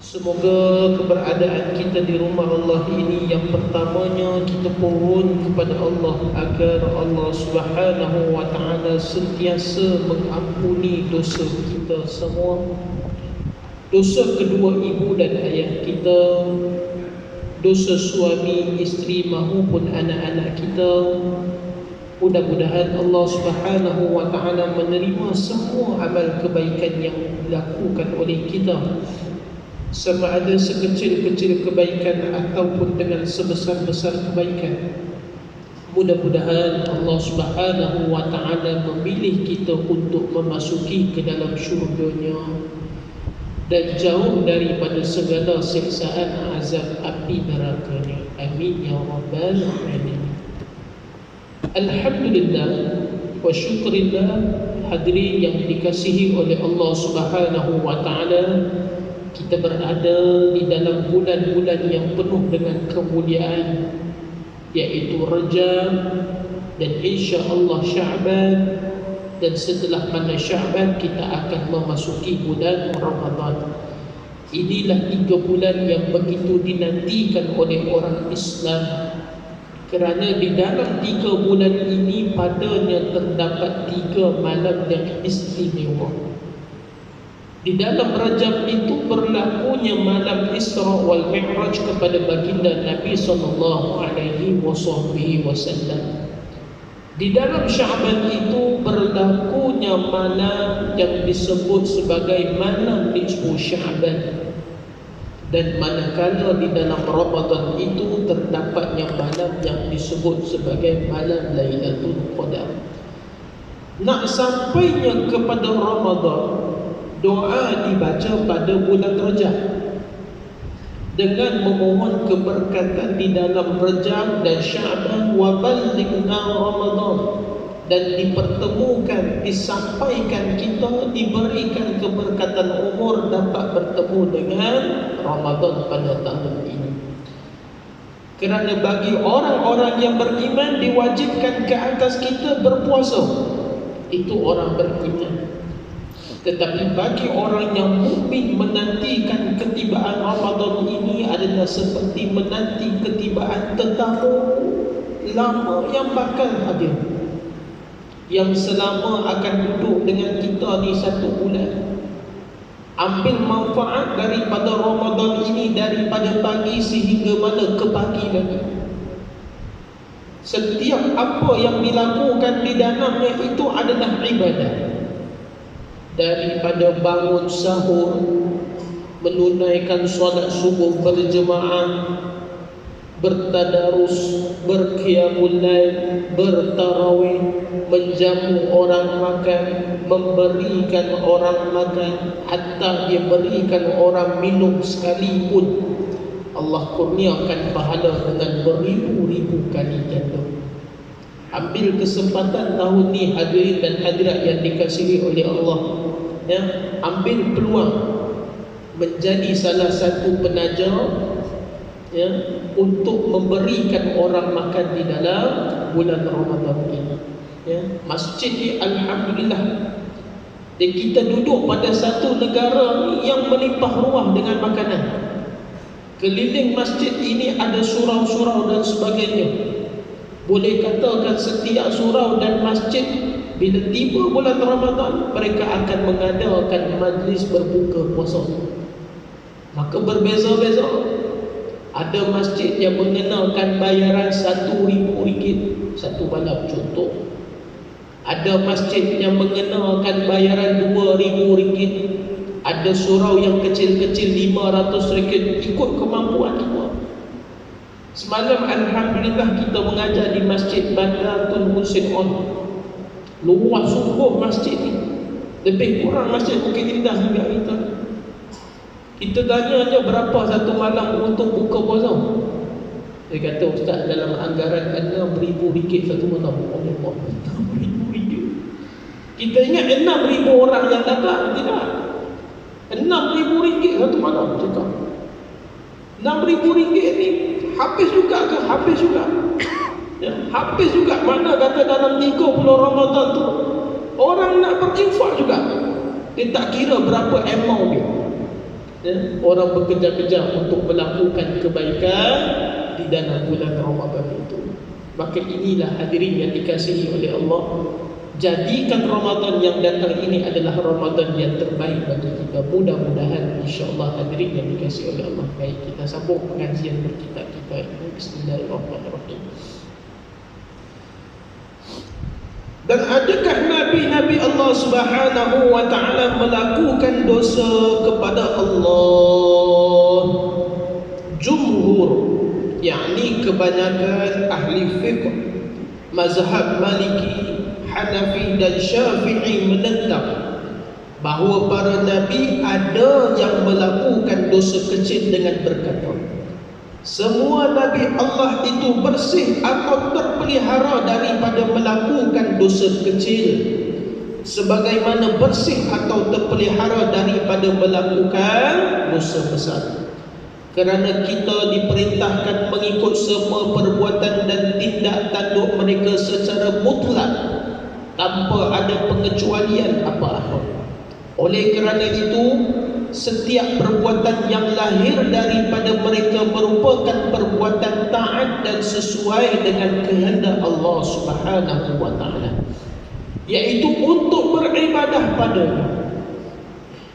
Semoga keberadaan kita di rumah Allah ini yang pertamanya kita pohon kepada Allah agar Allah Subhanahu wa taala sentiasa mengampuni dosa kita semua. Dosa kedua ibu dan ayah kita, dosa suami, isteri maupun anak-anak kita. Mudah-mudahan Allah Subhanahu wa taala menerima semua amal kebaikan yang dilakukan oleh kita, sama ada sekecil-kecil kebaikan ataupun dengan sebesar-besar kebaikan. Mudah-mudahan Allah Subhanahu wa taala memilih kita untuk memasuki ke dalam syurga-Nya dan jauh daripada segala siksaan azab api neraka-Nya. Amin ya rabbal alamin. Alhamdulillah wa syukrillah, hadirin yang dikasihi oleh Allah Subhanahu wa taala, kita berada di dalam bulan-bulan yang penuh dengan kemuliaan, yaitu Rajab dan insya-Allah Sya'ban, dan setelah pada Sya'ban kita akan memasuki bulan Ramadan. Inilah 3 bulan yang begitu dinantikan oleh orang Islam, kerana di dalam 3 bulan ini padanya terdapat 3 malam yang istimewa. Di dalam Rajab itu berlakunya malam Isra wal Mi'raj kepada baginda Nabi sallallahu alaihi wasallam. Di dalam Sya'ban itu berlakunya malam yang disebut sebagai malam nisfu Sya'ban. Dan manakala di dalam Ramadan itu terdapatnya malam yang disebut sebagai malam Lailatul Qadar. Nak sampainya kepada Ramadan, doa dibaca pada bulan Rajab dengan memohon keberkatan di dalam Rajab dan Sya'ban. Wa ballighna Ramadan, dan dipertemukan, disampaikan kita, diberikan keberkatan umur dapat bertemu dengan Ramadan pada tahun ini. Kerana bagi orang-orang yang beriman diwajibkan ke atas kita berpuasa, itu orang beriman. Tetapi bagi orang yang mukmin, menantikan ketibaan Ramadan ini adalah seperti menanti ketibaan tetamu lama yang bakal hadir, yang selama akan duduk dengan kita di 1 bulan. Ambil manfaat daripada Ramadan ini daripada pagi sehingga mana ke pagi lagi. Setiap apa yang dilakukan di dalamnya itu adalah ibadah. Daripada bangun sahur, menunaikan solat subuh berjemaah, bertadarus, berqiyamul lail, bertarawih, menjamu orang makan, memberikan orang makan, hatta dia berikan orang minum sekalipun, Allah kurniakan pahala dengan beribu-ribu kali ganda. Ambil kesempatan tahun ni hadirin dan hadirat yang dikasihi oleh Allah, ya, ambil peluang menjadi salah satu penajar, ya, untuk memberikan orang makan di dalam bulan Ramadan ini. Ya, masjid ni alhamdulillah, dan kita duduk pada satu negara yang melimpah ruah dengan makanan. Keliling masjid ini ada surau-surau dan sebagainya. Boleh katakan setiap surau dan masjid bila tiba bulan Ramadan, mereka akan mengadakan majlis berbuka puasa. Maka berbeza-beza. Ada masjid yang mengenalkan bayaran RM1,000 satu malam contoh. Ada masjid yang mengenalkan bayaran RM2,000. Ada surau yang kecil-kecil RM500, ikut kemampuan kita. Semalam alhamdulillah kita mengajar di Masjid Bandar Tun Musin On. Luas sungguh masjid ni, lebih kurang masjid Bukit Indah juga kita. Kita tanya berapa satu malam untuk buka puasa. Dia kata, ustaz, dalam anggaran RM6,000 satu malam. Allah, RM6,000. Kita ingat RM6,000 orang yang datang. Tidak, RM6,000 satu malam. Cakap RM6,000 ni habis juga ke? Habis juga, ya, habis juga. Mana kata dalam 30 Ramadan tu orang nak berinfak juga. Dia tak kira berapa amount dia. ya, orang bekerja-kerja untuk melakukan kebaikan di dalam bulan Ramadan itu. Maka inilah hadirin yang dikasihi oleh Allah, jadikan Ramadan yang datang ini adalah Ramadan yang terbaik bagi kita. Mudah-mudahan insya-Allah hadirin yang dikasihi oleh Allah. Baik, kita sambung pengajian berkitab kita ini. Bismillahirrahmanirrahim. Dan adakah Nabi-Nabi Allah Subhanahu wa ta'ala melakukan dosa kepada Allah? Jumhur, yakni kebanyakan ahli fiqh mazhab Maliki, Hanafi dan Syafi'i menentang bahawa para Nabi ada yang melakukan dosa kecil dengan berkata, semua Nabi Allah itu bersih atau terpelihara daripada melakukan dosa kecil, sebagaimana bersih atau terpelihara daripada melakukan dosa besar. Kerana kita diperintahkan mengikut semua perbuatan dan tindak tanduk mereka secara mutlak, tanpa ada pengecualian apa-apa. Oleh kerana itu, setiap perbuatan yang lahir daripada mereka merupakan perbuatan taat dan sesuai dengan kehendak Allah Subhanahu wa ta'ala, iaitu untuk beribadah padanya.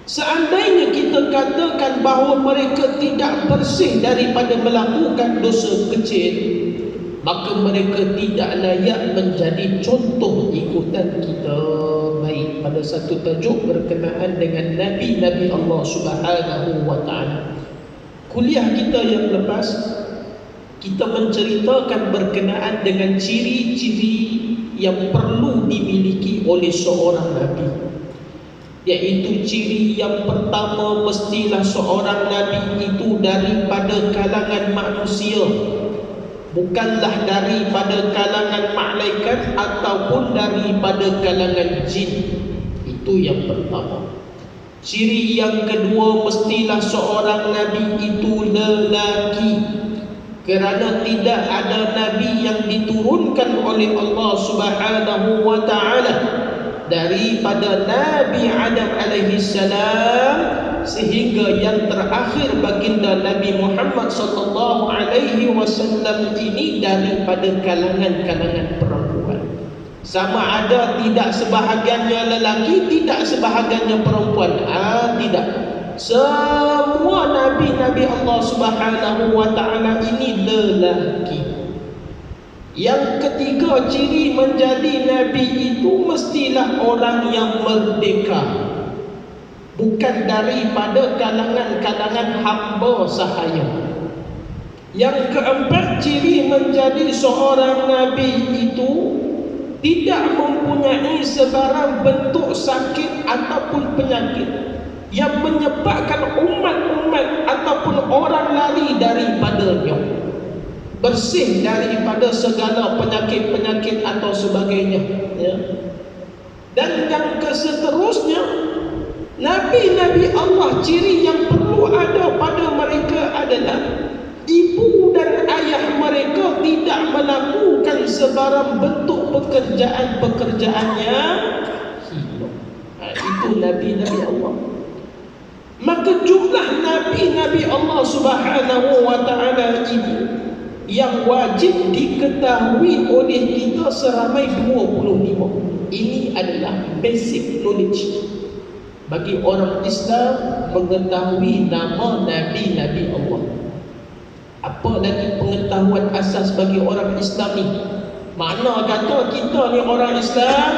Seandainya kita katakan bahawa mereka tidak bersih daripada melakukan dosa kecil, maka mereka tidak layak menjadi contoh ikutan kita. Baik, pada satu tajuk berkenaan dengan Nabi-Nabi Allah Subhanahu wa ta'ala. Kuliah kita yang lepas, kita menceritakan berkenaan dengan ciri-ciri yang perlu dimiliki oleh seorang Nabi, iaitu ciri yang pertama, mestilah seorang Nabi itu daripada kalangan manusia, bukanlah daripada kalangan malaikat ataupun daripada kalangan jin. Itu yang pertama. Ciri yang kedua, mestilah seorang Nabi itu lelaki, kerana tidak ada Nabi yang diturunkan oleh Allah Subhanahu wa ta'ala daripada Nabi Adam alaihi salam sehingga yang terakhir baginda Nabi Muhammad sallallahu alaihi wasallam ini daripada kalangan-kalangan perempuan. Sama ada tidak sebahagiannya lelaki, tidak sebahagiannya perempuan. Tidak. Semua Nabi-Nabi Allah Subhanahu wa ta'ala ini lelaki. Yang ketiga, ciri menjadi Nabi itu mestilah orang yang merdeka, bukan daripada kalangan-kalangan hamba sahaya. Yang keempat, ciri menjadi seorang Nabi itu tidak mempunyai sebarang bentuk sakit ataupun penyakit yang menyebabkan umat-umat ataupun orang lari daripadanya. Bersih daripada segala penyakit-penyakit atau sebagainya, ya. Dan yang keseterusnya, Nabi-Nabi Allah, ciri yang perlu ada pada mereka adalah ibu dan ayah mereka tidak melakukan sebarang bentuk pekerjaan-pekerjaan yang hilang. Itu Nabi-Nabi Allah. Maka jumlah Nabi-Nabi Allah Subhanahu wa ta'ala ini yang wajib diketahui oleh kita seramai 25. Ini adalah basic knowledge bagi orang Islam, mengetahui nama Nabi-Nabi Allah. Apa lagi pengetahuan asas bagi orang Islam ni? Mana kata kita ni orang Islam,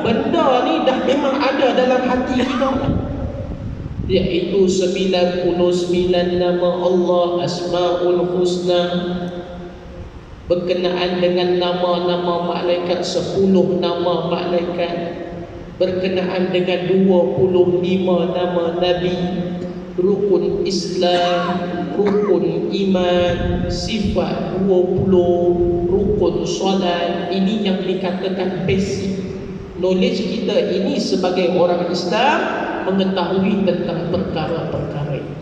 benda ni dah memang ada dalam hati kita, iaitu 99 nama Allah Asmaul Husna, berkenaan dengan nama-nama malaikat, 10 nama malaikat, berkenaan dengan 25 nama Nabi, rukun Islam, rukun iman, sifat 20, rukun solat. Ini yang dikatakan basic knowledge kita ini sebagai orang Islam, mengetahui tentang perkara-perkara ini.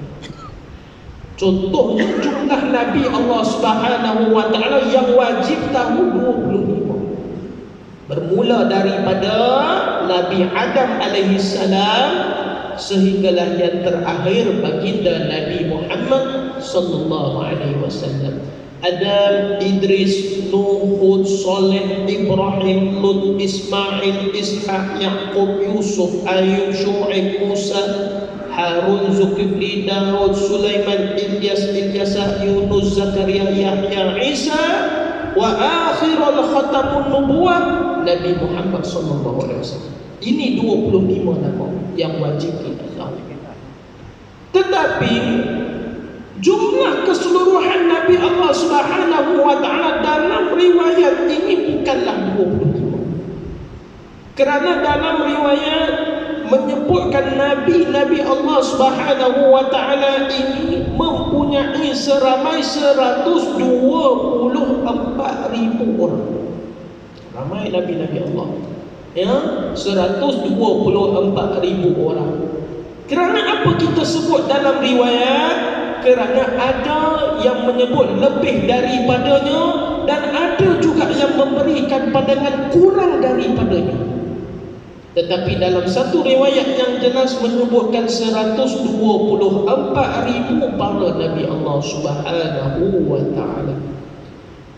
Contohnya jumlah Nabi Allah Subhanahu wa ta'ala yang wajib tahu 25. Bermula daripada Nabi Adam alaihi salam sehinggalah yang terakhir baginda Nabi Muhammad sallallahu alaihi wasallam. Adam, Idris, Nuh, Hud, Saleh, Ibrahim, Lut, Ismail, Ishaq, Yaqub, Yusuf, Ayub, Syu'aib, Musa, Harun, Zulkifli, Daud, Sulaiman, Ilyas, Ilyasa, Yunus, Zakaria, Yahya, Isa, wa akhirul khatamun nubuwah Nabi Muhammad sallallahu alaihi wasallam. Ini 25 nama yang wajib kita tahu. Tetapi jumlah keseluruhan Nabi Allah Subhanahu wa taala dalam riwayat ini bukanlah 25. Kerana dalam riwayat menyebutkan Nabi Allah Subhanahu wa taala ini mempunyai seramai 124,000 orang. Ramai Nabi-Nabi Allah. Ya, 124,000 orang. Kerana apa kita sebut dalam riwayat? Kerana ada yang menyebut lebih daripadanya dan ada juga yang memberikan pandangan kurang daripadanya. Tetapi dalam satu riwayat yang jelas menyebutkan 124,000 para Nabi Allah Subhanahu wa taala.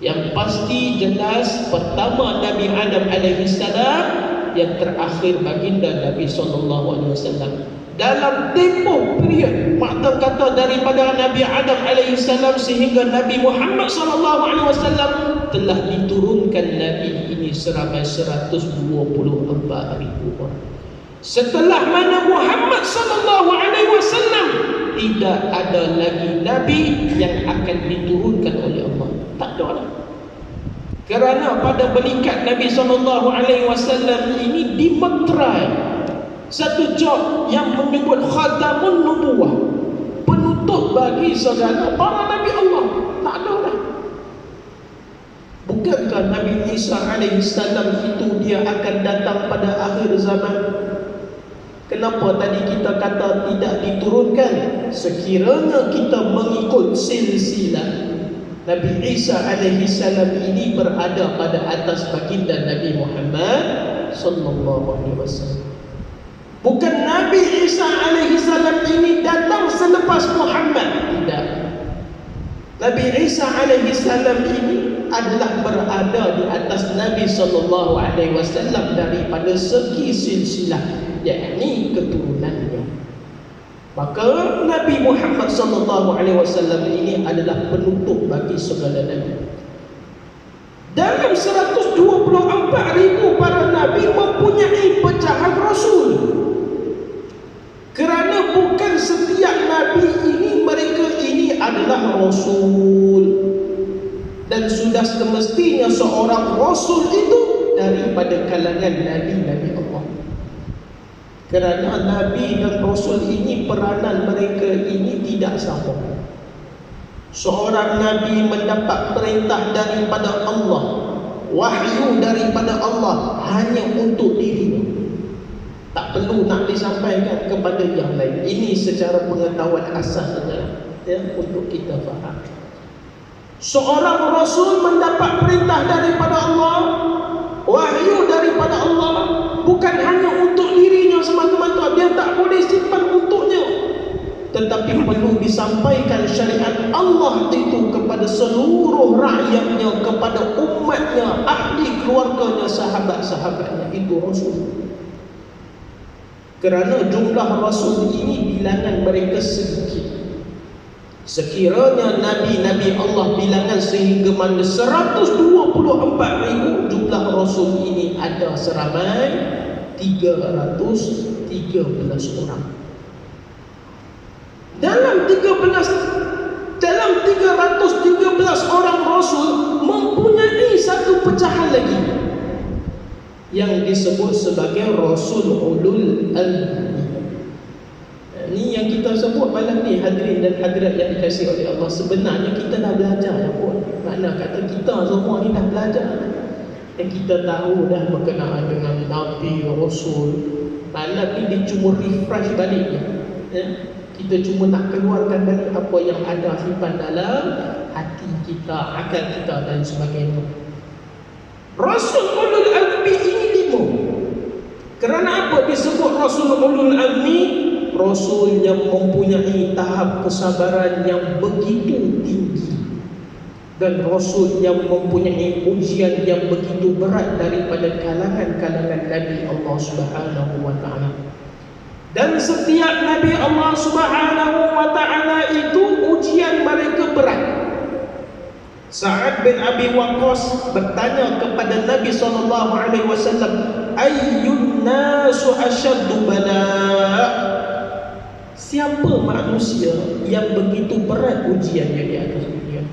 Yang pasti jelas pertama Nabi Adam alaihi salam, yang terakhir baginda Nabi sallallahu alaihi wasallam. Dalam tempoh period makna kata daripada Nabi Adam alaihi salam sehingga Nabi Muhammad sallallahu alaihi wasallam telah diturunkan Nabi ini seramai 124,000 orang. Setelah mana Muhammad sallallahu alaihi wasallam tidak ada lagi Nabi yang akan diturunkan oleh Allah. Tak ada lagi. Kerana pada belikat Nabi sallallahu alaihi wasallam ini dimeterai satu job yang menyebut khatamun nubuwah, penutup bagi segala para Nabi Allah. Tak ada dah. Bukankah Nabi Isa alaihi salam itu dia akan datang pada akhir zaman? Kenapa tadi kita kata tidak diturunkan? Sekiranya kita mengikut silsilah, Nabi Isa alaihi salam ini berada pada atas baginda Nabi Muhammad sallallahu alaihi wasallam. Bukan Nabi Isa alaihi salam ini datang selepas Muhammad. Tidak. Nabi Isa alaihi salam ini adalah berada di atas Nabi sallallahu alaihi wasallam daripada segi silsilah, yakni keturunannya. Maka Nabi Muhammad sallallahu alaihi wasallam ini adalah penutup bagi segala nabi. Dalam 124,000 para nabi mempunyai pecahan rasul. Kerana bukan setiap nabi ini mereka ini adalah rasul. Dan sudah semestinya seorang rasul itu daripada kalangan nabi-nabi Allah. Kerana nabi dan rasul ini peranan mereka ini tidak sama. Seorang nabi mendapat perintah daripada Allah, wahyu daripada Allah hanya untuk dirinya. Tak perlu nak disampaikan kepada yang lain. Ini secara pengetahuan asas saja, ya, untuk kita faham. Seorang rasul mendapat perintah daripada Allah, wahyu daripada Allah, bukan hanya untuk dirinya semata-mata. Dia tak boleh simpan untuknya, tetapi perlu disampaikan syariat Allah itu kepada seluruh rakyatnya, kepada umatnya, ahli keluarganya, sahabat-sahabatnya. Itu rasul. Kerana jumlah rasul ini bilangan mereka sedikit. Sekiranya Nabi-Nabi Allah bilangan sehingga mana 124,000, jumlah rasul ini ada seramai 313 orang. Dalam 313 orang rasul mempunyai satu pecahan lagi yang disebut sebagai Rasul Ulul Azmi. Ini yang kita sebut malam ni, hadirin dan hadirat yang dikasihi oleh Allah. Sebenarnya kita dah belajar ya pun. Makna kata kita semua ni dah belajar. Dan kita tahu dah berkenaan dengan Nabi, Rasul. Malam ni dia cuma refresh balik ya. Kita cuma nak keluarkan balik apa yang ada simpan dalam hati kita, akal kita dan sebagainya. Rasul Ulul Azmi ini 5. Kerana apa disebut Rasul Ulul Azmi? Rasul yang mempunyai tahap kesabaran yang begitu tinggi, dan Rasul yang mempunyai ujian yang begitu berat daripada kalangan-kalangan Nabi Allah Subhanahu wa ta'ala. Dan setiap Nabi Allah Subhanahu wa ta'ala itu ujian mereka berat. Sa'ad bin Abi Waqqas bertanya kepada Nabi SAW, ayyun nasu asyaddu bala', siapa manusia yang begitu berat ujiannya di atas dunia?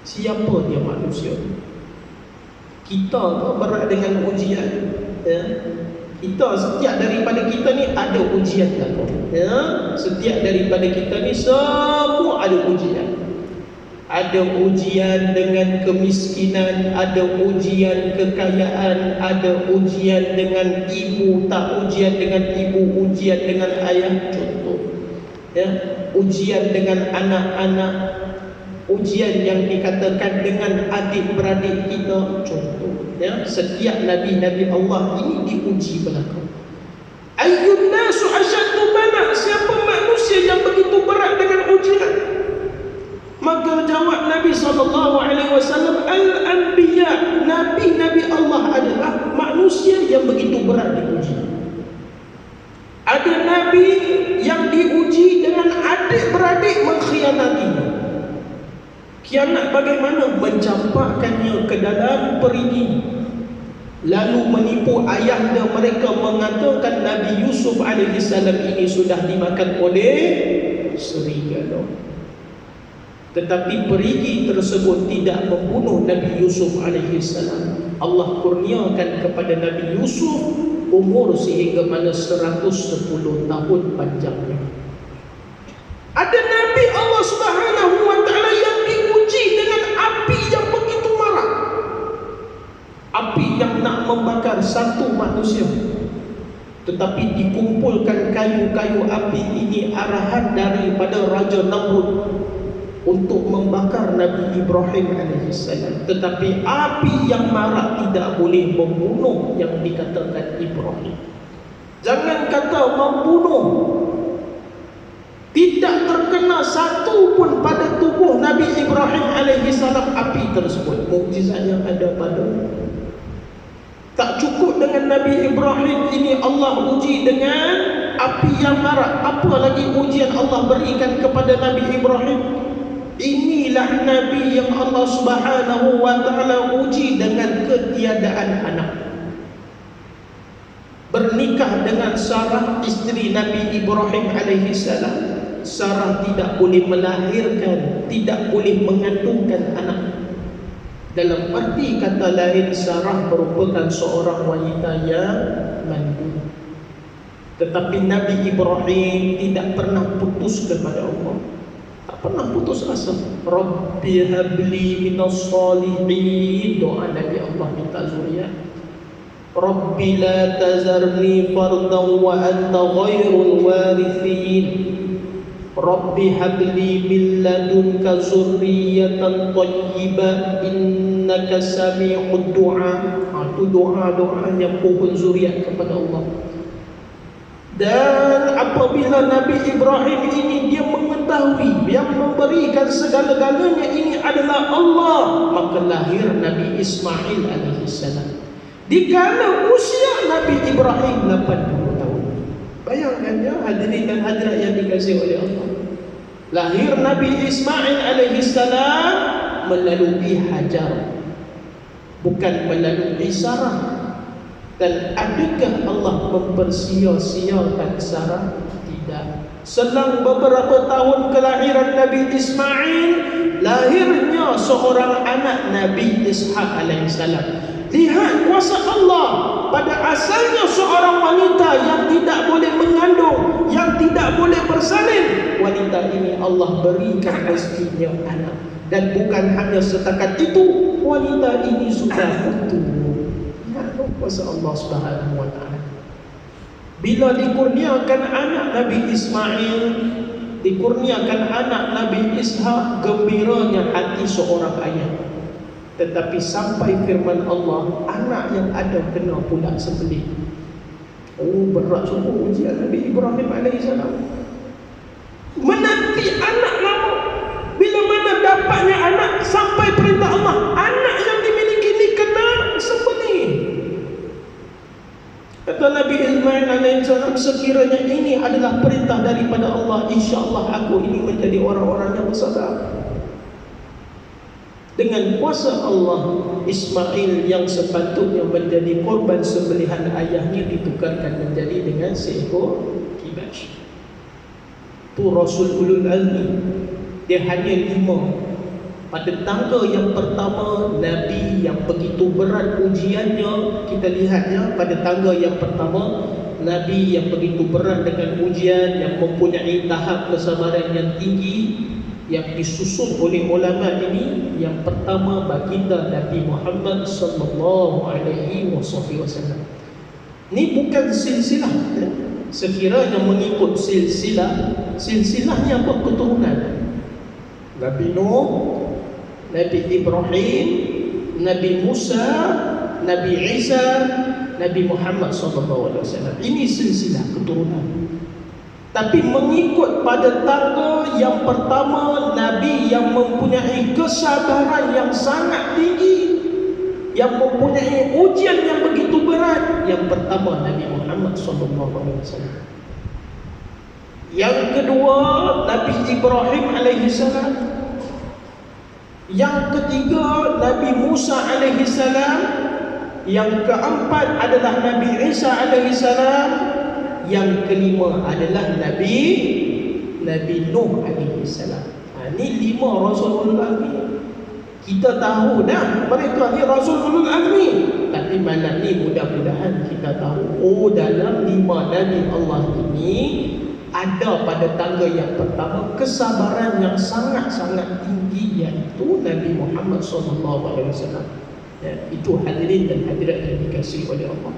Siapa dia manusia? Kita tu berat dengan ujian, ya? Kita, setiap daripada kita ni ada ujian, ya? Setiap daripada kita ni semua ada ujian. Ada ujian dengan kemiskinan, ada ujian kekayaan, ada ujian dengan ibu, tak ujian dengan ibu, ujian dengan ayah, contoh, ya? Ujian dengan anak-anak, ujian yang dikatakan dengan adik-beradik kita, contoh, ya? Setiap Nabi-Nabi Allah ini diuji belakang. Ayyun nasu asyaddu bala', siapa manusia yang begitu berat dengan ujian? Maka jawab Nabi SAW, al-anbiya, Nabi-Nabi Allah adalah manusia yang begitu berat diuji. Ada Nabi yang diuji dengan adik-beradik mengkhianatinya. Khianat bagaimana? Mencampakkannya ke dalam perigi, lalu menipu ayahnya. Mereka mengatakan Nabi Yusuf AS ini sudah dimakan oleh serigala. Tetapi perigi tersebut tidak membunuh Nabi Yusuf AS. Allah kurniakan kepada Nabi Yusuf umur sehingga mana 110 tahun panjangnya. Ada Nabi Allah Subhanahu wa ta'ala yang diuji dengan api yang begitu marak, api yang nak membakar satu manusia. Tetapi dikumpulkan kayu-kayu api ini arahan daripada Raja Namrud untuk membakar Nabi Ibrahim AS. Tetapi api yang marak tidak boleh membunuh yang dikatakan Ibrahim. Jangan kata membunuh, tidak terkena satu pun pada tubuh Nabi Ibrahim AS api tersebut. Mukjizat yang ada pada. Tak cukup dengan Nabi Ibrahim ini Allah uji dengan api yang marak, apa lagi ujian Allah berikan kepada Nabi Ibrahim? Inilah Nabi yang Allah Subhanahu wa ta'ala uji dengan ketiadaan anak. Bernikah dengan Sarah, isteri Nabi Ibrahim AS. Sarah tidak boleh melahirkan, tidak boleh mengandungkan anak. Dalam arti kata lain, Sarah merupakan seorang wanita yang mandul. Tetapi Nabi Ibrahim tidak pernah putus kepada Allah, tak pernah putus asa. Rabbi habli minas salihin, doa Nabi Allah minta zuriat. Rabbi la tazarni fardan wa anta ghairul warithin. Rabbi habli min ladunka zurriyatan tayyibah innaka sami'ud du'a. Itu doa-doa yang pohon zuriat kepada Allah. Dan apabila Nabi Ibrahim ini dia mengetahui yang memberikan segala-galanya ini adalah Allah, maka lahir Nabi Ismail AS. Dikala usia Nabi Ibrahim 80 tahun. Bayangkan ya hadirin dan hadirat yang dikasihi oleh Allah. Lahir Nabi Ismail AS melalui Hajar, bukan melalui Sarah. Dan adakah Allah mempersia-siakan Sarah? Tidak. Selang beberapa tahun kelahiran Nabi Ismail, lahirnya seorang anak Nabi Ishaq AS. Lihat kuasa Allah. Pada asalnya seorang wanita yang tidak boleh mengandung, yang tidak boleh bersalin, wanita ini Allah berikan rezekinya anak. Dan bukan hanya setakat itu, wanita ini sudah putus. Kuasa Allah Subhanahu wa ta'ala. Bila dikurniakan anak Nabi Ismail, dikurniakan anak Nabi Ishaq, gembiranya hati seorang ayah. Tetapi sampai firman Allah, anak yang ada kena pula sembelih. Oh, berat sungguh ujian Nabi Ibrahim AS. Menanti anak lama. Bila mana dapatnya anak, sampai perintah Allah, anak yang dimiliki ini kena sembelih. Kata Nabi Ismail alaihissalam, sekiranya ini adalah perintah daripada Allah, insya-Allah aku ini menjadi orang-orang yang bersabar. Dengan kuasa Allah, Ismail yang sepatutnya menjadi korban sembelihan ayahnya ditukarkan menjadi dengan seekor kibas. Tu Rasul Ulul Azmi. Dia hanya 5. Pada tangga yang pertama, Nabi yang begitu berat ujiannya, kita lihat ya, pada tangga yang pertama, Nabi yang begitu berat dengan ujian, yang mempunyai tahap kesabaran yang tinggi, yang disusun oleh ulama ini. Yang pertama, baginda Nabi Muhammad sallallahu alaihi wasallam. Ini bukan silsilah ya. Sekiranya mengikut silsilahnya berketurunan. Nabi Nuh, Nabi Ibrahim, Nabi Musa, Nabi Isa, Nabi Muhammad SAW. Ini silsilah keturunan. Tapi mengikut pada tangga yang pertama, Nabi yang mempunyai kesabaran yang sangat tinggi, yang mempunyai ujian yang begitu berat, yang pertama Nabi Muhammad SAW. Yang kedua, Nabi Ibrahim alaihissalam. Yang ketiga, Nabi Musa alaihissalam. Yang keempat adalah Nabi Isa alaihissalam. Yang kelima adalah Nabi Nuh alaihissalam. Ini 5 Rasulul Azmi. Kita tahu dah mereka ni Rasulul Azmi. Tapi malam ni mudah-mudahan kita tahu, oh dalam 5 Nabi Allah ini ada pada tangga yang pertama kesabaran yang sangat-sangat tinggi, iaitu Nabi Muhammad SAW. Ya, itu hadirin dan hadirat yang dikasihi oleh Allah.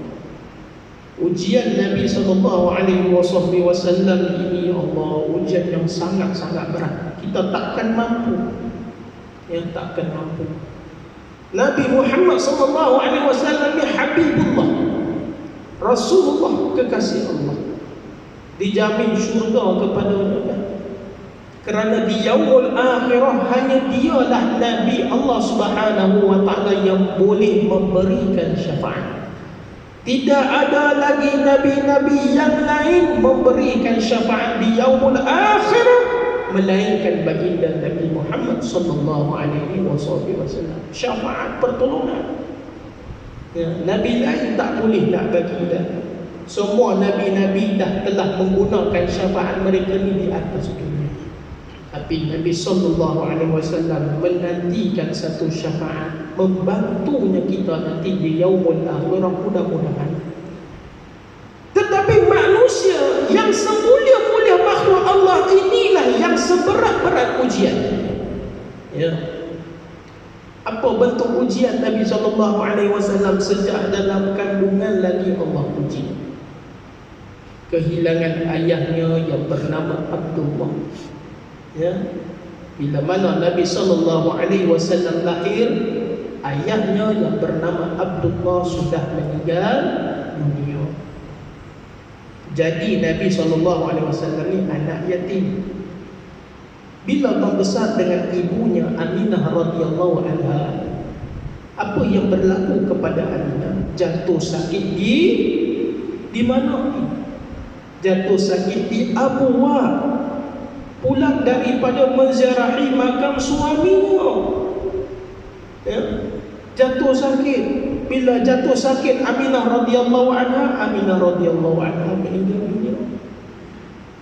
Ujian Nabi SAW ini, Allah, ujian yang sangat-sangat berat. Kita takkan mampu. Takkan mampu. Nabi Muhammad SAW ni Habibullah, Rasulullah, kekasih Allah. Dijamin syurga kepadanya. Kerana di yaumul akhirah hanya dialah Nabi Allah Subhanahu wa taala yang boleh memberikan syafaat. Tidak ada lagi nabi-nabi yang lain memberikan syafaat di yaumul akhirah melainkan baginda Nabi Muhammad sallallahu alaihi wasallam. Syafaat pertolongan. Ya, nabi lain tak boleh nak baginda. Semua nabi-nabi telah menggunakan syafaat mereka ni di atas dunia. Tapi Nabi sallallahu alaihi wasallam menantikan satu syafaat, membantunya kita nanti di yaumul akhirah, mudah-mudahan. Tetapi manusia yang semulia-mulia makhluk Allah inilah yang seberat-berat ujian. Ya. Apa bentuk ujian Nabi sallallahu alaihi wasallam sejak dalam kandungan lagi Allah uji? Kehilangan ayahnya yang bernama Abdullah. Ya. Bila mana Nabi SAW lahir, ayahnya yang bernama Abdullah sudah meninggal dunia. Jadi Nabi SAW ni anak yatim. Bila membesar dengan ibunya Aminah radhiyallahu anha, apa yang berlaku kepada Aminah? Jatuh sakit di mana? Jatuh sakit di Abuwa, pulang daripada menziarahi makam suaminya. Ya. Jatuh sakit. Bila jatuh sakit Aminah radhiyallahu anha meninggal dunia.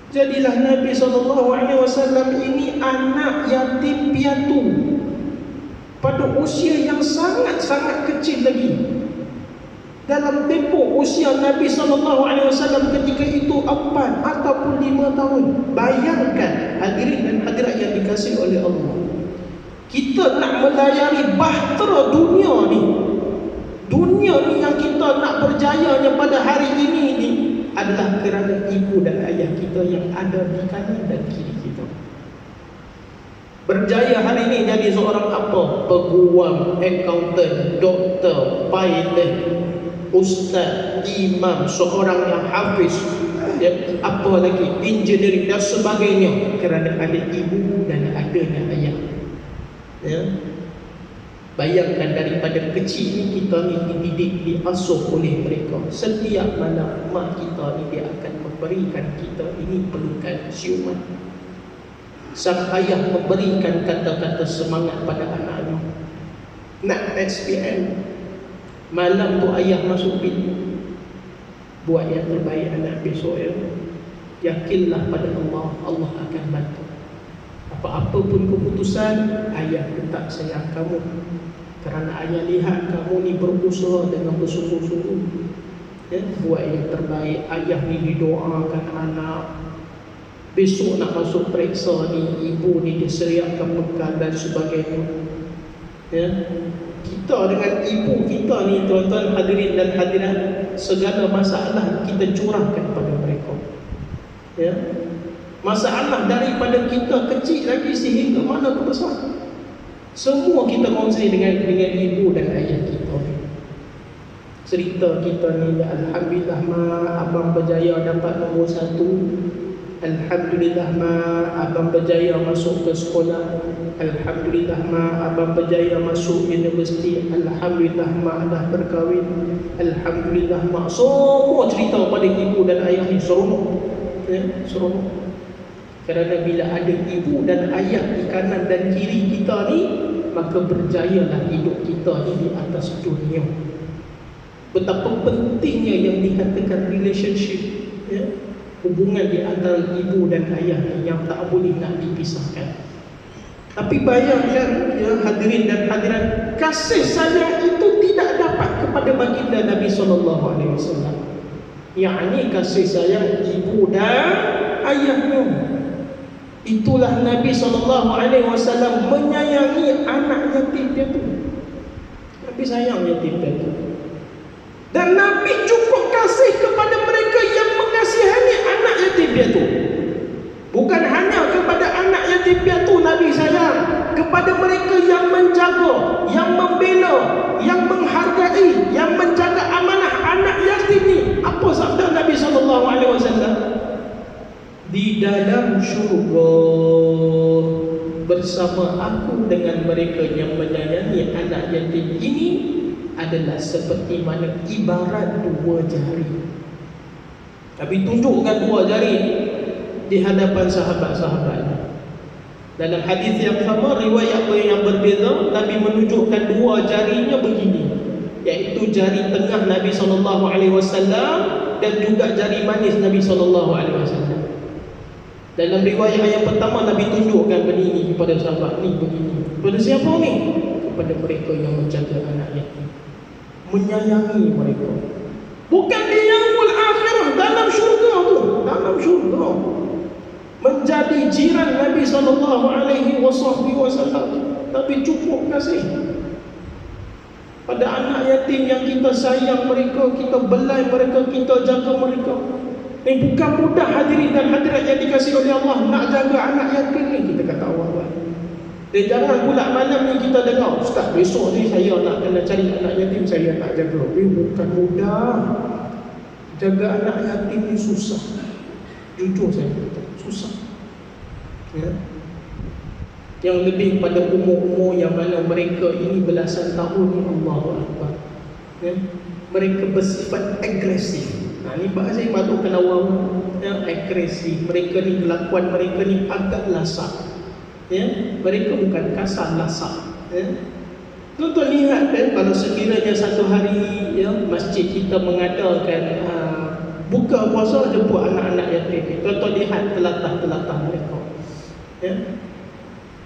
Jadilah Nabi SAW ini anak yatim piatu pada usia yang sangat-sangat kecil lagi. Dalam tempoh usia Nabi SAW ketika itu 4 ataupun 5 tahun. Bayangkan hadirin dan hadirat yang dikasihi oleh Allah, kita nak melayari bahtera dunia ni. Dunia ni yang kita nak berjayanya pada hari ini ni adalah kerana ibu dan ayah kita yang ada di kanan dan kiri kita. Berjaya hari ini jadi seorang apa? Peguam, accountant, doktor, pilot, ustaz, imam, seorang yang hafiz, ya, apa lagi, engineering dan sebagainya, kerana ada ibu dan adanya ayah. Ya. Bayangkan daripada kecil ni kita ni dididik, diasuh oleh mereka. Setiap malam mak kita ni dia akan memberikan kita ini pelukan ciuman. Sang ayah memberikan kata-kata semangat pada anaknya. Nak SPM, malam tu ayah masuk pintu, buat yang terbaik anak besok ya. Yakinlah pada Allah, Allah akan bantu. Apa-apa pun keputusan, ayah tetap sayang kamu. Kerana ayah lihat kamu ni berusaha dengan bersungguh-sungguh, ya, buat yang terbaik. Ayah ni didoakan anak. Besok nak masuk periksa ni, ibu ni diseriakan bekal dan sebagainya. Ya. Kita dengan ibu kita ni, tuan-tuan hadirin dan hadirat, segala masalah kita curahkan pada mereka. Ya. Masalah daripada kita kecil lagi sehingga mana ke besar, semua kita kongsi dengan ibu dan ayah kita. Cerita kita ni, alhamdulillah ma abang berjaya dapat nombor 1. Alhamdulillah ma abang berjaya masuk ke sekolah. Alhamdulillah ma abang berjaya masuk universiti. Alhamdulillah ma dah berkahwin. Alhamdulillah ma. Semua cerita pada ibu dan ayah ni seronok. Ya, seronok. Kerana bila ada ibu dan ayah di kanan dan kiri kita ni, maka berjayalah hidup kita ni di atas dunia. Betapa pentingnya yang dikatakan relationship, ya, hubungan di antara ibu dan ayah yang tak boleh nak dipisahkan. Tapi bayangkan ya hadirin dan hadirat, kasih sayang itu tidak dapat kepada baginda Nabi SAW. Yakni kasih sayang ibu dan ayahnya. Itulah Nabi SAW menyayangi anak yatim piatu. Nabi sayang yatim piatu. Dan Nabi cukup kasih kepada mereka yang mengasihani anak yatim piatu. Bukan hanya kepada anak yatim piatu Nabi sayang, kepada mereka yang menjaga, yang membela, yang menghargai, yang menjaga amanah anak yatim ni. Apa sabda Nabi SAW? Di dalam syurga bersama aku dengan mereka yang menyayangi anak yatim ini adalah seperti mana ibarat 2 jari. Nabi tunjukkan 2 jari di hadapan sahabat-sahabatnya. Dalam hadis yang sama, riwayat yang berbeza, Nabi menunjukkan 2 jarinya begini, iaitu jari tengah Nabi SAW dan juga jari manis Nabi SAW. Dalam riwayat yang pertama, Nabi tunjukkan begini kepada sahabat ni, begini. Kepada siapa ni? Kepada mereka yang menjaga anak yatim, menyayangi mereka. Bukan di yaumul akhirah, dalam syurga tu, dalam syurga. Menjadi jiran Nabi SAW. Tapi cukup kasih pada anak yatim yang kita sayang mereka, kita belai mereka, kita jaga mereka. Ini bukan mudah hadirin dan hadirat yang dikasihi oleh Allah nak jaga anak yatim ni. Kita kata awal-awal. Dan jangan pula malam ni kita dengar, ustaz besok ni saya nak kena cari anak yatim, saya nak jaga. Bukan mudah. Jaga anak yatim ni susah. Jujur saya kata, susah. Ya. Yang lebih pada umur-umur yang mana mereka ini belasan tahun ni, Allahu Akbar. Ya. Mereka bersifat agresif. Ini bahasa yang patut kena awam, ya, agresif. Mereka ni, kelakuan mereka ni agak lasak. Ya, mereka bukan kasar, lasak. Ya. Tuan-tuan lihat kan, kalau sekiranya satu hari ya, masjid kita mengadakan buka puasa jemput anak-anak yatim, tuan-tuan lihat telatah-telatah mereka. Ya.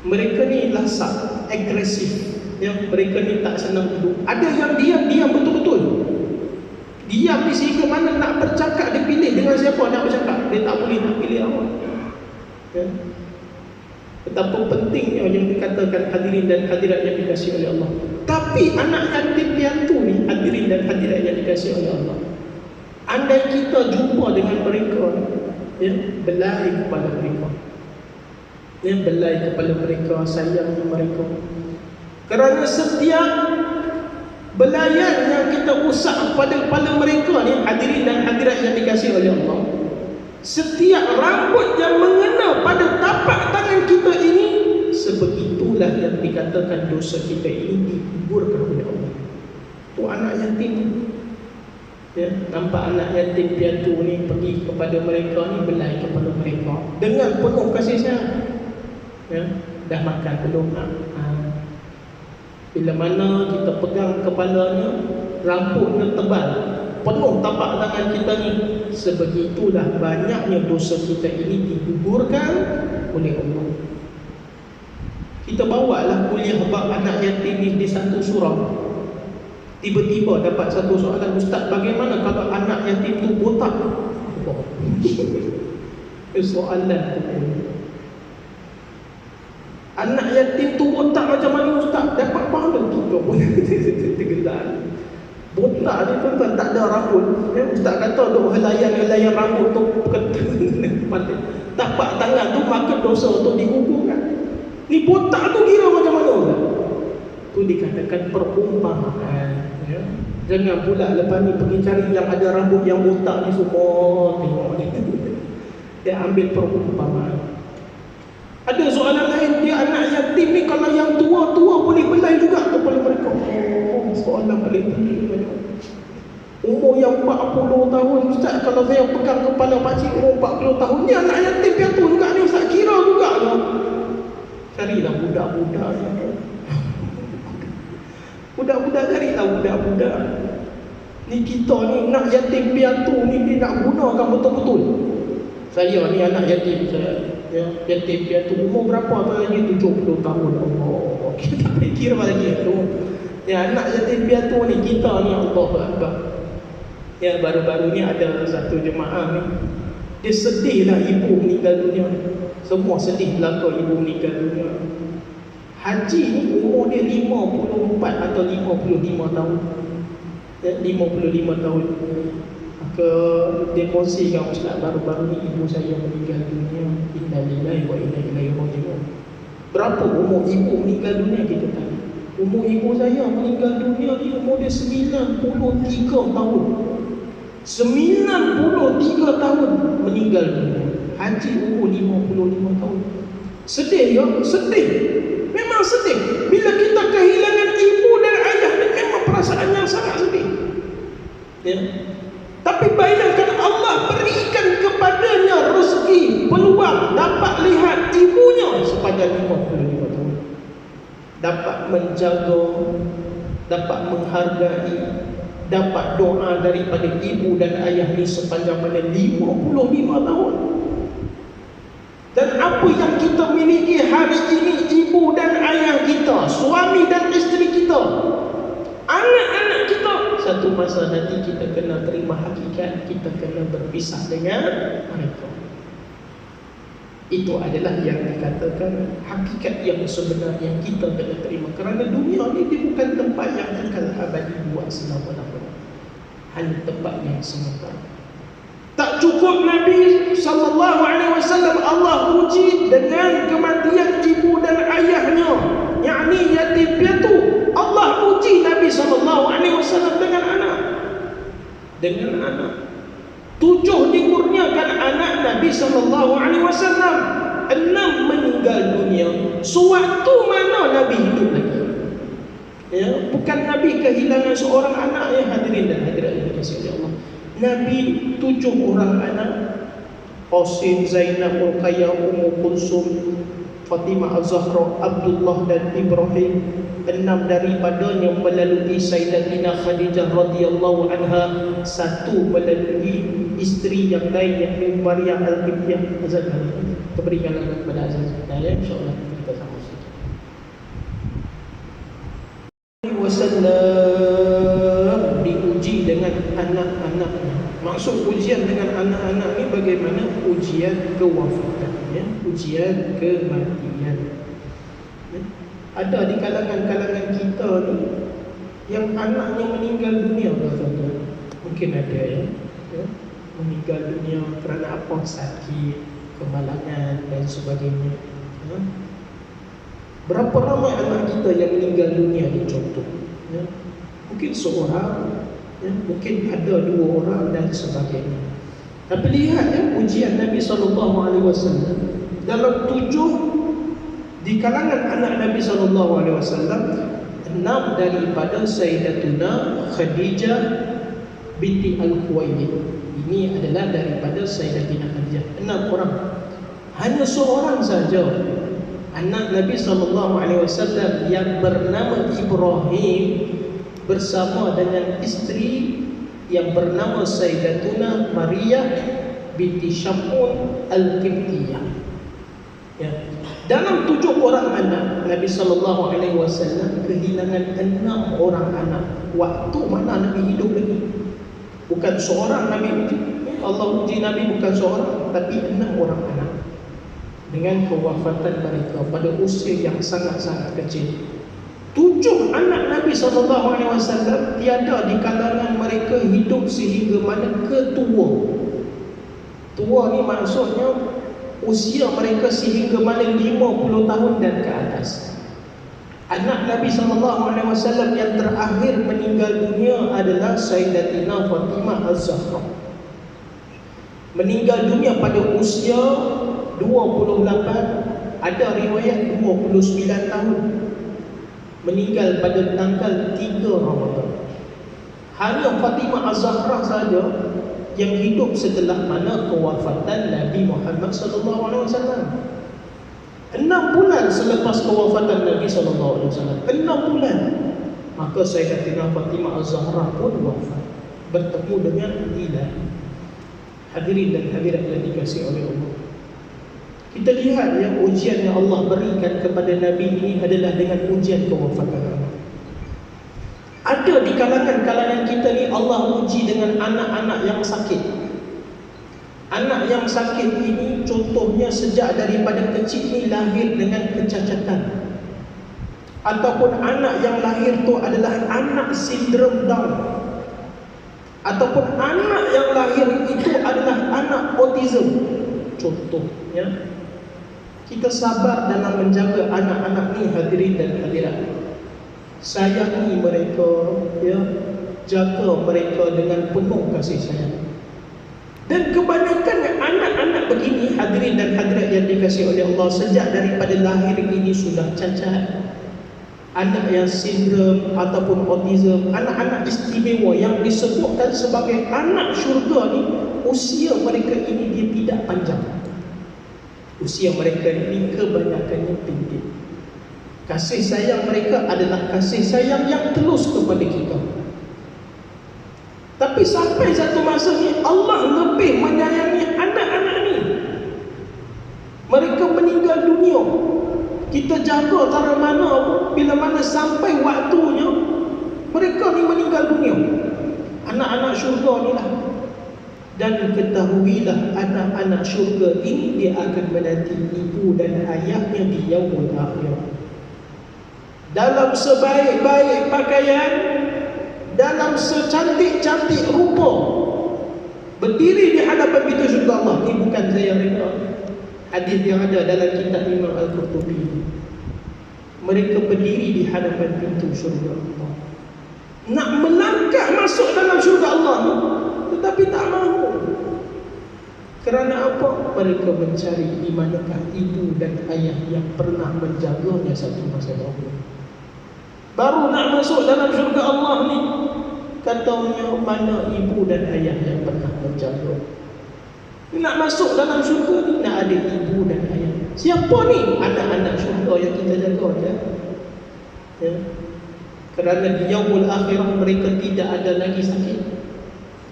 Mereka ni lasak, agresif. Ya, mereka ni tak senang duduk. Ada yang diam-diam betul-betul. Diam di sehingga mana nak bercakap, dia pilih dengan siapa nak bercakap. Dia tak boleh nak pilih awak. Ya. Betapa pentingnya yang dikatakan hadirin dan hadirat yang dikasihi oleh Allah. Tapi anak yatim piatu ni, hadirin dan hadirat yang dikasihi oleh Allah, andai kita jumpa dengan mereka, ya, belai kepada mereka, ya, belai kepada mereka, sayang mereka. Kerana setiap belayan yang kita usap pada kepala mereka ni, hadirin dan hadirat yang dikasihi oleh Allah, Setiap rambut yang mengena pada tapak tangan kita ini, sebegitulah yang dikatakan dosa kita ini digugurkan oleh Allah. Tu anak yatim, ya, nampak anak yatim piatu ni pergi kepada mereka ni, belai kepada mereka dengan penuh kasih sayang. Ya, dah makan belum? Bila mana kita pegang kepalanya, rambutnya tebal, penuh tapak tangan kita ni, sebegitulah banyaknya dosa kita ini digugurkan oleh Allah. Kita bawalah kuliah bab anak yatim ni di satu surau. Tiba-tiba dapat satu soalan, ustaz, bagaimana kalau anak yatim tu botak? Soalan tu, anak yatim tu botak macam mana ustaz? Dapat pahala tu pun tergelar. Botak ni tuan-tuan tak ada rambut. Ustaz kata duk helayan-helayan rambut tu tapak tangan tu, maka dosa tu digugurkan. Ni botak tu kira macam mana? Tu dikatakan perumpamaan, ya. Jangan pula lepas ni pergi cari yang ada rambut yang botak ni semua tengok dia ambil perumpamaan. Ada soalan lain, dia anak yatim ni kalau yang tua-tua boleh belai juga kepala mereka. Soalan paling penting, umur yang 40 tahun, ustaz, kalau saya pegang kepala pakcik umur 40 tahun, ni anak yatim piatu juga ni ustaz, kira juga ni. Carilah budak-budak ni. Budak-budak, carilah budak-budak. Ni kita ni nak yatim piatu ni, dia nak gunakan betul-betul. Saya ni anak yatim, saya, ya, yatim piatu umur berapa tu lagi? 70 tahun. Allah, kita tak kira lagi tu. Ya, anak yatim piatu ni kita ni, Allah Akbar. Ya, baru-baru ni ada satu jemaah ni, dia sedih lah ibu meninggal dunia. Semua sedih belaka ibu meninggal dunia. Haji ni umur dia 54 atau 55 tahun, ya, 55 tahun. Maka dia kongsikan, ustaz, baru-baru ni ibu saya meninggal dunia. Inna lillahi wa inna ilaihi raji'un. Berapa umur ibu meninggal dunia kita tahu? Umur ibu saya meninggal dunia ni umur dia 93 tahun. 93 tahun meninggal dunia. Haji umur 55 tahun. Sedih ya? Sedih. Memang sedih. Bila kita kehilangan ibu dan ayah, memang perasaan yang sangat sedih. Ya. Tapi bayangkan Allah berikan kepadanya rezeki, peluang dapat lihat ibunya sepanjang 55 tahun. Dapat menjaga, dapat menghargai, dapat doa daripada ibu dan ayah ni sepanjang mana 55 tahun. Dan apa yang kita miliki hari ini, ibu dan ayah kita, suami dan isteri kita, anak-anak kita, satu masa nanti kita kena terima hakikat, kita kena berpisah dengan mereka. Itu adalah yang dikatakan hakikat yang sebenar yang kita kena terima. Kerana dunia ni dia bukan tempat yang kekal abadi buat selama-lamanya, hanya tempat yang sementara. Tak cukup Nabi SAW Allah uji dengan kematian ibu dan ayahnya, yakni yatim piatu. Allah uji Nabi SAW dengan anak. Dengan anak. 7 dikurniakan anak Nabi SAW, 6 meninggal dunia. Sewaktu mana Nabi hidup lagi. Ya, bukan Nabi kehilangan seorang anak, ya hadirin dan hadirat yang dikasihi Allah. Nabi 7 orang anak, Qasim, Zainab, Ruqayyah, Ummu Kulsum, Fatimah Az-Zahra, Abdullah dan Ibrahim. 6 daripadanya melalui Sayyidatina Khadijah radhiyallahu anha, 1 melalui isteri yang lain, yakni Maryam Al-Qibtiyah. Azan kita berikan kepada azan kita, ya, insya-Allah kita sama sikit. Wasallam diuji dengan anak-anaknya. Maksud ujian dengan anak-anak ni bagaimana? Ujian kewafatan, ya, ujian kematian. Ya. Ada di kalangan-kalangan kita ni yang anaknya meninggal dunia, tuan-tuan. Mungkin ada, ya, ya, meninggal dunia kerana apa? Sakit, kemalangan dan sebagainya. Ya. Berapa ramai anak kita yang meninggal dunia ni contoh, ya. Mungkin seorang, ya, mungkin ada 2 orang dan sebagainya. Tapi lihat ya ujian Nabi SAW dalam 7 di kalangan anak Nabi SAW, 6 daripada Sayyidatuna Khadijah binti Al-Khuwailid. Ini adalah daripada Sayyidatina Khadijah. 6 orang. Hanya seorang saja anak Nabi SAW yang bernama Ibrahim bersama dengan isteri yang bernama Sayyidatuna Maria binti Syamun Al-Qibtiyah. Ya. Dalam 7 orang anak Nabi SAW kehilangan 6 orang anak waktu mana Nabi hidup lagi. Bukan seorang Nabi uji, Allah uji Nabi bukan seorang, tapi 6 orang anak dengan kewafatan mereka pada usia yang sangat-sangat kecil. 7 anak Nabi SAW tiada di kalangan mereka hidup sehingga mana ketua. Tua ni maksudnya usia mereka sehingga mana 50 tahun dan ke atas. Anak Nabi SAW yang terakhir meninggal dunia adalah Sayyidatina Fatimah Az-Zahra. Meninggal dunia pada usia 28, ada riwayat 29 tahun. Meninggal pada tanggal 3 Ramadan. Hanya Fatimah Az-Zahra saja yang hidup setelah mana kewafatan Nabi Muhammad SAW. 6 bulan selepas kewafatan Nabi SAW, 6 bulan, maka Sayyidatina Fatimah Az-Zahra pun wafat, bertemu dengan ilahi. Hadirin dan hadirat yang dikasihi oleh Allah, kita lihat ya, ujian yang Allah berikan kepada Nabi ini adalah dengan ujian kewafatan anak. Ada di kalangan kita ni Allah uji dengan anak-anak yang sakit. Anak yang sakit ini contohnya sejak daripada kecil ni lahir dengan kecacatan, ataupun anak yang lahir tu adalah anak sindrom Down, ataupun anak yang lahir itu adalah anak autism contohnya. Kita sabar dalam menjaga anak-anak ni, hadirin dan hadirat. Sayangi mereka, ya, jaga mereka dengan penuh kasih sayang. Dan kebanyakan anak-anak begini, hadirin dan hadirat yang dikasihi oleh Allah, sejak daripada lahir ini sudah cacat. Anak yang sindrom ataupun autism, anak-anak istimewa yang disebutkan sebagai anak syurga ni, usia mereka ini dia tidak panjang. Usia mereka ini kebanyakannya pendek. Kasih sayang mereka adalah kasih sayang yang tulus kepada kita. Tapi sampai satu masa ni Allah lebih menyayangi anak-anak ni. Mereka meninggal dunia, kita jaga cara mana pun, bila mana sampai waktunya mereka ni meninggal dunia. Anak-anak syurga ni lah. Dan ketahuilah anak-anak syurga ini dia akan menanti ibu dan ayahnya di yaumul akhir. Dalam sebaik-baik pakaian, dalam secantik-cantik rupa, berdiri di hadapan pintu syurga Allah. Ini bukan saya reka, hadis yang ada dalam kitab Imam Al-Qurtubi. Mereka berdiri di hadapan pintu syurga Allah, nak melangkah masuk dalam syurga Allah ni, tetapi tak mahu. Kerana apa? Mereka mencari di manakah ibu dan ayah yang pernah menjaganya satu masa dahulu. Baru nak masuk dalam syurga Allah ni, katanya mana ibu dan ayah yang pernah menjaga. Nak masuk dalam syurga ni, nak ada ibu dan ayah. Siapa ni? Anak-anak syurga yang kita jaga ya. Ya. Kerana di yaumul akhirah mereka tidak ada lagi sakit.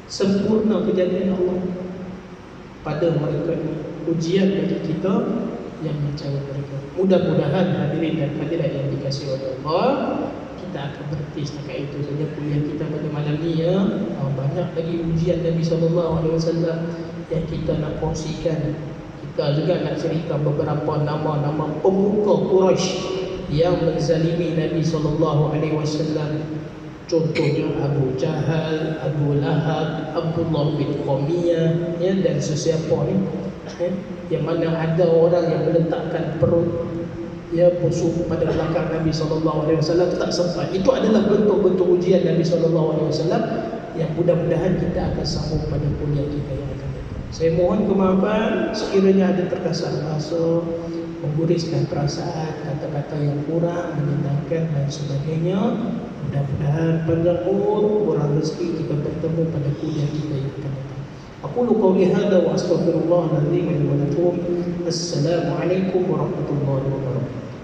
Sempurna kejadian Allah pada mereka ini. Ujian bagi kita yang mencari mereka. Mudah-mudahan hadirin dan hadirat yang dikasihi oleh Allah, kita akan berhenti setakat itu saja kuliah kita pada malam ni ya. Banyak lagi ujian Nabi SAW yang kita nak kongsikan. Kita juga nak cerita beberapa nama-nama pemuka Quraisy yang menzalimi Nabi SAW. Contohnya Abu Jahal, Abu Lahab, Abdullah bin Qamiyah, ya, dan sesiapa ni, yang mana ada orang yang meletakkan perut, ya, busuk pada belakang Nabi SAW tak sempat. Itu adalah bentuk-bentuk ujian Nabi SAW yang mudah-mudahan kita akan sambung pada kuliah kita yang akan datang. Saya mohon kemaafan sekiranya ada terkasar bahasa, mengguriskan perasaan, kata-kata yang kurang menyenangkan dan sebagainya. Mudah-mudahan panjang umur, murah rezeki, kita bertemu pada kuliah kita yang akan datang. Aqulu qawli hadza wa astaghfirullah al-azim li wa lakum. Assalamualaikum warahmatullahi wabarakatuh.